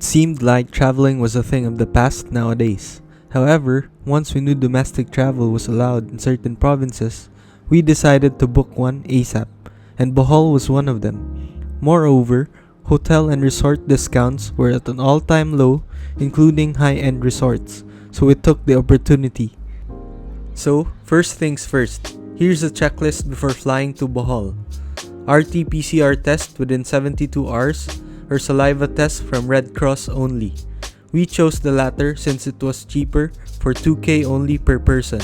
seemed like traveling was a thing of the past nowadays. However, once we knew domestic travel was allowed in certain provinces, we decided to book one ASAP, and Bohol was one of them. Moreover, hotel and resort discounts were at an all-time low, including high-end resorts, so we took the opportunity. So, first things first, here's a checklist before flying to Bohol. RT-PCR test within 72 hours, or saliva test from Red Cross only. We chose the latter since it was cheaper for 2K only per person.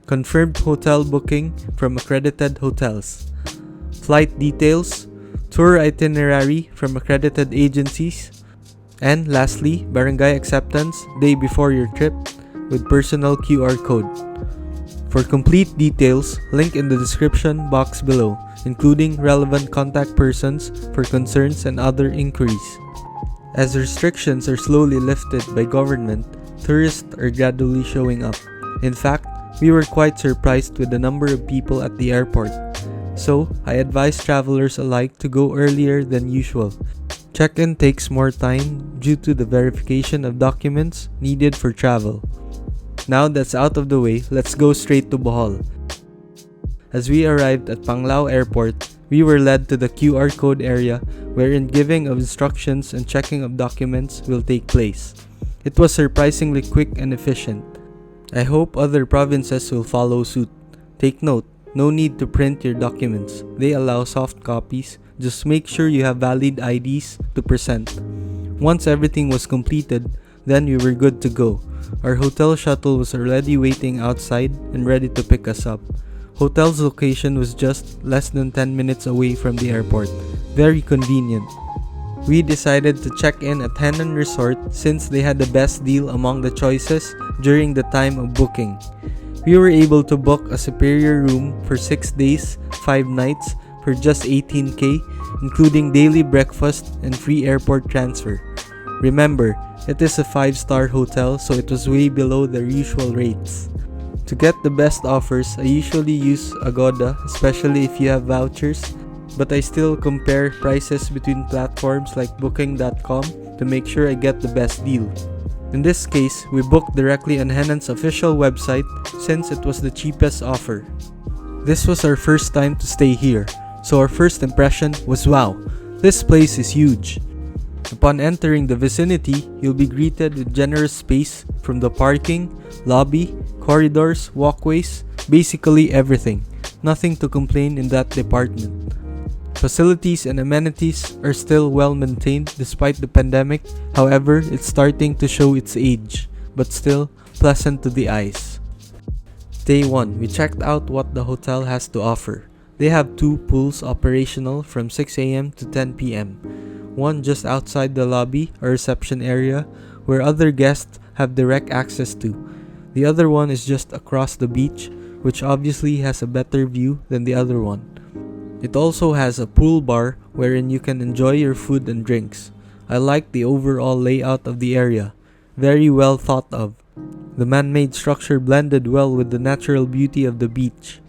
Confirmed hotel booking from accredited hotels. Flight details, tour itinerary from accredited agencies, and lastly, barangay acceptance day before your trip with personal QR code. For complete details, link in the description box below, including relevant contact persons for concerns and other inquiries. As restrictions are slowly lifted by government, tourists are gradually showing up. In fact, we were quite surprised with the number of people at the airport. So, I advise travelers alike to go earlier than usual. Check-in takes more time due to the verification of documents needed for travel. Now that's out of the way, let's go straight to Bohol. As we arrived at Panglao Airport, we were led to the QR code area wherein giving of instructions and checking of documents will take place. It was surprisingly quick and efficient. I hope other provinces will follow suit. Take note, no need to print your documents. They allow soft copies. Just make sure you have valid IDs to present. Once everything was completed, then we were good to go. Our hotel shuttle was already waiting outside and ready to pick us up. Hotel's location was just less than 10 minutes away from the airport. Very convenient. We decided to check in at Hana Resort since they had the best deal among the choices during the time of booking. We were able to book a superior room for 6 days, 5 nights for just 18k, including daily breakfast and free airport transfer. Remember, it is a 5-star hotel, so it was way below their usual rates. To get the best offers, I usually use Agoda, especially if you have vouchers, but I still compare prices between platforms like booking.com to make sure I get the best deal. In this case, we booked directly on Hana's official website since it was the cheapest offer. This was our first time to stay here, so our first impression was wow, this place is huge. Upon entering the vicinity, you'll be greeted with generous space from the parking, lobby, corridors, walkways, basically everything. Nothing to complain in that department. Facilities and amenities are still well maintained despite the pandemic, however, it's starting to show its age, but still pleasant to the eyes. Day 1, we checked out what the hotel has to offer. They have 2 pools operational from 6 AM to 10 PM. One just outside the lobby or reception area where other guests have direct access to. The other one is just across the beach, which obviously has a better view than the other one. It also has a pool bar wherein you can enjoy your food and drinks. I like the overall layout of the area. Very well thought of. The man-made structure blended well with the natural beauty of the beach.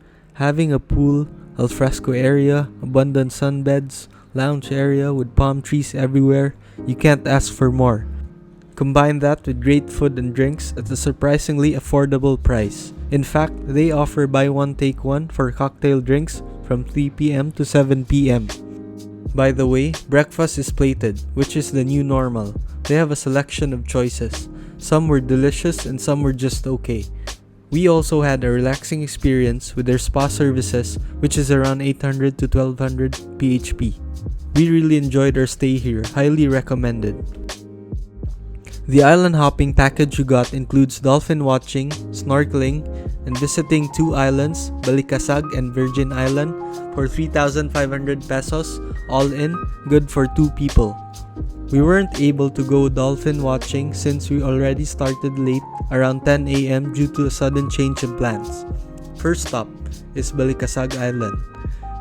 Having a pool, alfresco area, abundant sunbeds, lounge area with palm trees everywhere, you can't ask for more. Combine that with great food and drinks at a surprisingly affordable price. In fact, they offer buy one take one for cocktail drinks from 3 PM to 7 PM. By the way, breakfast is plated, which is the new normal. They have a selection of choices. Some were delicious and some were just okay. We also had a relaxing experience with their spa services, which is around 800 to 1200 PHP. We really enjoyed our stay here, highly recommended. The island hopping package you got includes dolphin watching, snorkeling, and visiting 2 islands, Balikasag and Virgin Island, for 3,500 pesos, all in, good for 2 people. We weren't able to go dolphin watching since we already started late, around 10 AM due to a sudden change in plans. First stop is Balikasag Island.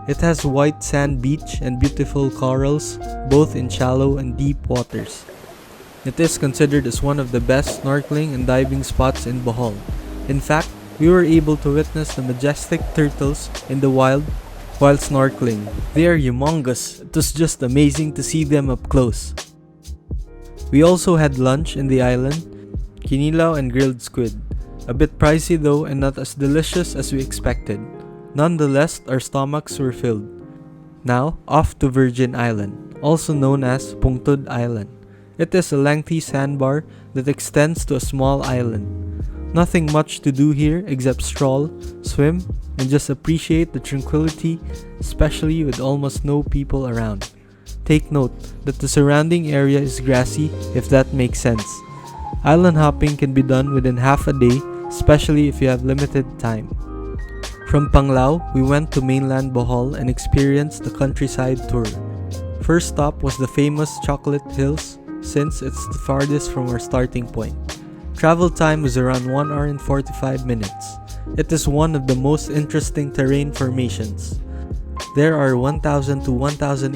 It has white sand beach and beautiful corals, both in shallow and deep waters. It is considered as one of the best snorkeling and diving spots in Bohol. In fact, we were able to witness the majestic turtles in the wild while snorkeling. They are humongous. It was just amazing to see them up close. We also had lunch in the island, kinilaw and grilled squid. A bit pricey though and not as delicious as we expected. Nonetheless, our stomachs were filled. Now, off to Virgin Island, also known as Pungtud Island. It is a lengthy sandbar that extends to a small island. Nothing much to do here except stroll, swim, and just appreciate the tranquility, especially with almost no people around. Take note that the surrounding area is grassy, if that makes sense. Island hopping can be done within half a day, especially if you have limited time. From Panglao, we went to mainland Bohol and experienced the countryside tour. First stop was the famous Chocolate Hills, since it's the farthest from our starting point. Travel time was around 1 hour and 45 minutes. It is one of the most interesting terrain formations. There are 1,000 to 1,800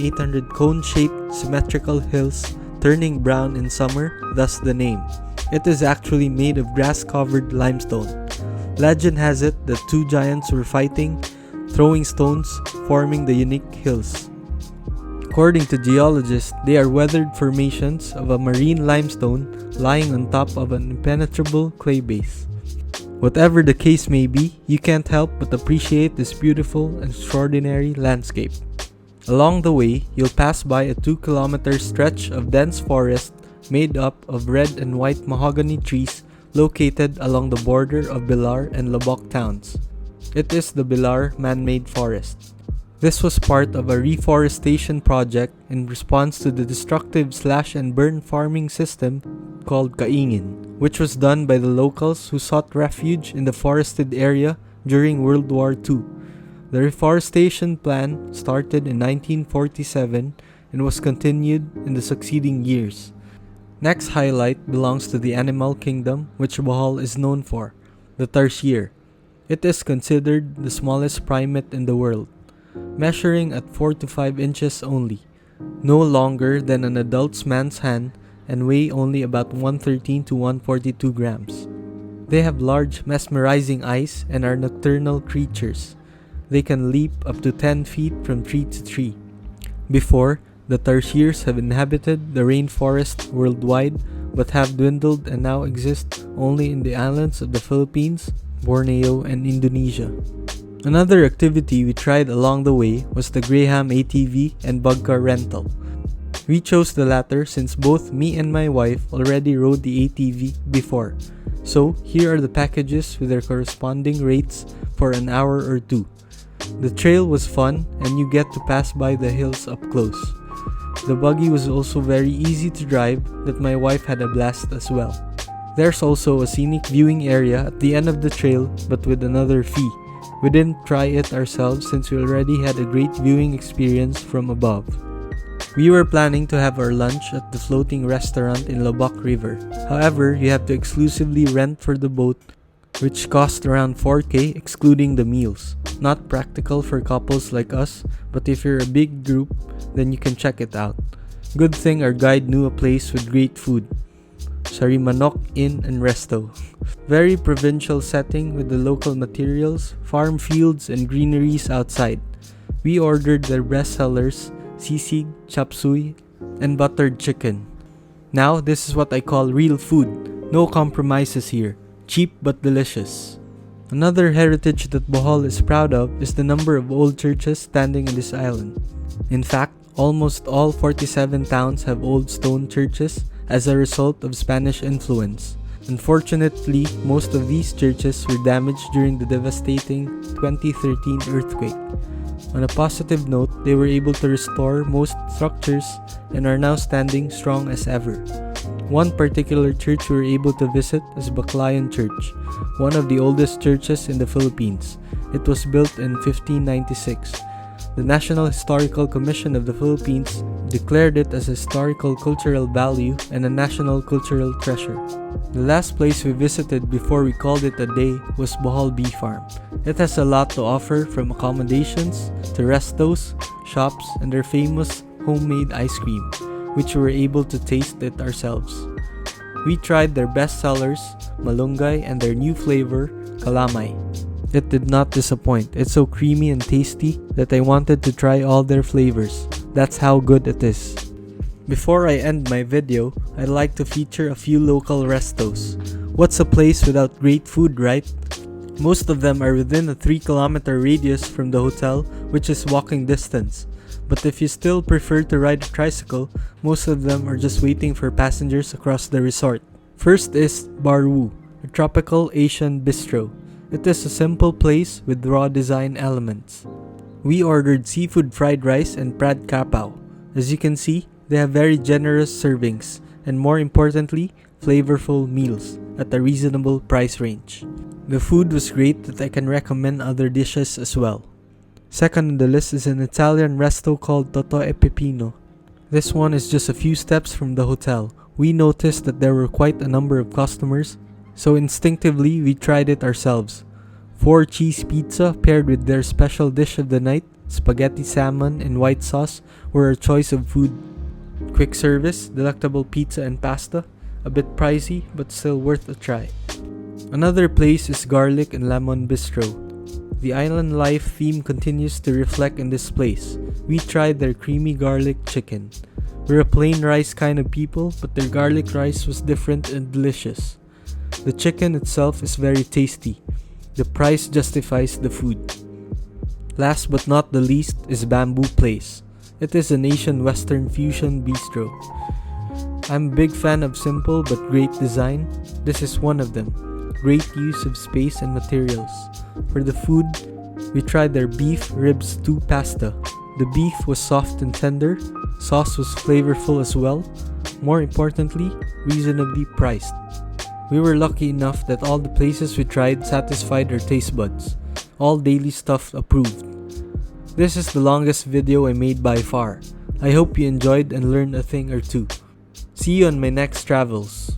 cone-shaped symmetrical hills turning brown in summer, thus the name. It is actually made of grass-covered limestone. Legend has it that two giants were fighting, throwing stones, forming the unique hills. According to geologists, they are weathered formations of a marine limestone lying on top of an impenetrable clay base. Whatever the case may be, you can't help but appreciate this beautiful and extraordinary landscape. Along the way, you'll pass by a 2-kilometer stretch of dense forest made up of red and white mahogany trees located along the border of Bilar and Lobok towns. It is the Bilar man-made forest. This was part of a reforestation project in response to the destructive slash-and-burn farming system called Kaingin, which was done by the locals who sought refuge in the forested area during World War II. The reforestation plan started in 1947 and was continued in the succeeding years. Next highlight belongs to the animal kingdom which Bohol is known for, the tarsier. It is considered the smallest primate in the world, measuring at 4 to 5 inches only, no longer than an adult man's hand, and weigh only about 113 to 142 grams. They have large, mesmerizing eyes and are nocturnal creatures. They can leap up to 10 feet from tree to tree. Before, the tarsiers have inhabited the rainforest worldwide but have dwindled and now exist only in the islands of the Philippines, Borneo, and Indonesia. Another activity we tried along the way was the Graham ATV and bug car rental. We chose the latter since both me and my wife already rode the ATV before. So here are the packages with their corresponding rates for an hour or two. The trail was fun and you get to pass by the hills up close. The buggy was also very easy to drive that my wife had a blast as well. There's also a scenic viewing area at the end of the trail but with another fee. We didn't try it ourselves since we already had a great viewing experience from above. We were planning to have our lunch at the floating restaurant in Lobok River. However, you have to exclusively rent for the boat, which cost around 4K excluding the meals. Not practical for couples like us, but if you're a big group, then you can check it out. Good thing our guide knew a place with great food. Sarimanok Inn and Resto. Very provincial setting with the local materials, farm fields, and greeneries outside. We ordered their best sellers, sisig, chop suey, and buttered chicken. Now, this is what I call real food. No compromises here. Cheap but delicious. Another heritage that Bohol is proud of is the number of old churches standing in this island. In fact, almost all 47 towns have old stone churches as a result of Spanish influence. Unfortunately, most of these churches were damaged during the devastating 2013 earthquake. On a positive note, they were able to restore most structures and are now standing strong as ever. One particular church we were able to visit is Baclayan Church, one of the oldest churches in the Philippines. It was built in 1596. The National Historical Commission of the Philippines declared it as a historical cultural value and a national cultural treasure. The last place we visited before we called it a day was Bohol Bee Farm. It has a lot to offer from accommodations to restos, shops, and their famous homemade ice cream, which we were able to taste it ourselves. We tried their best sellers, malunggay, and their new flavor, calamay. It did not disappoint. It's so creamy and tasty that I wanted to try all their flavors. That's how good it is. Before I end my video, I'd like to feature a few local restos. What's a place without great food, right? Most of them are within a 3-kilometer radius from the hotel, which is walking distance. But if you still prefer to ride a tricycle, most of them are just waiting for passengers across the resort. First is Bar Wu, a tropical Asian bistro. It is a simple place with raw design elements. We ordered seafood fried rice and pad kapao. As you can see, they have very generous servings and, more importantly, flavorful meals at a reasonable price range. The food was great that I can recommend other dishes as well. Second on the list is an Italian resto called Toto e Pepino. This one is just a few steps from the hotel. We noticed that there were quite a number of customers, so instinctively we tried it ourselves. 4 cheese pizza paired with their special dish of the night, spaghetti salmon and white sauce, were our choice of food. Quick service, delectable pizza and pasta, a bit pricey but still worth a try. Another place is Garlic and Lemon Bistro. The island life theme continues to reflect in this place. We tried their creamy garlic chicken. We're a plain rice kind of people, but their garlic rice was different and delicious. The chicken itself is very tasty. The price justifies the food. Last but not the least is Bamboo Place. It is an Asian Western fusion bistro. I'm a big fan of simple but great design. This is one of them. Great use of space and materials. For the food, we tried their beef rib stew pasta. The beef was soft and tender, sauce was flavorful as well, more importantly, reasonably priced. We were lucky enough that all the places we tried satisfied our taste buds. All daily stuff approved. This is the longest video I made by far. I hope you enjoyed and learned a thing or two. See you on my next travels.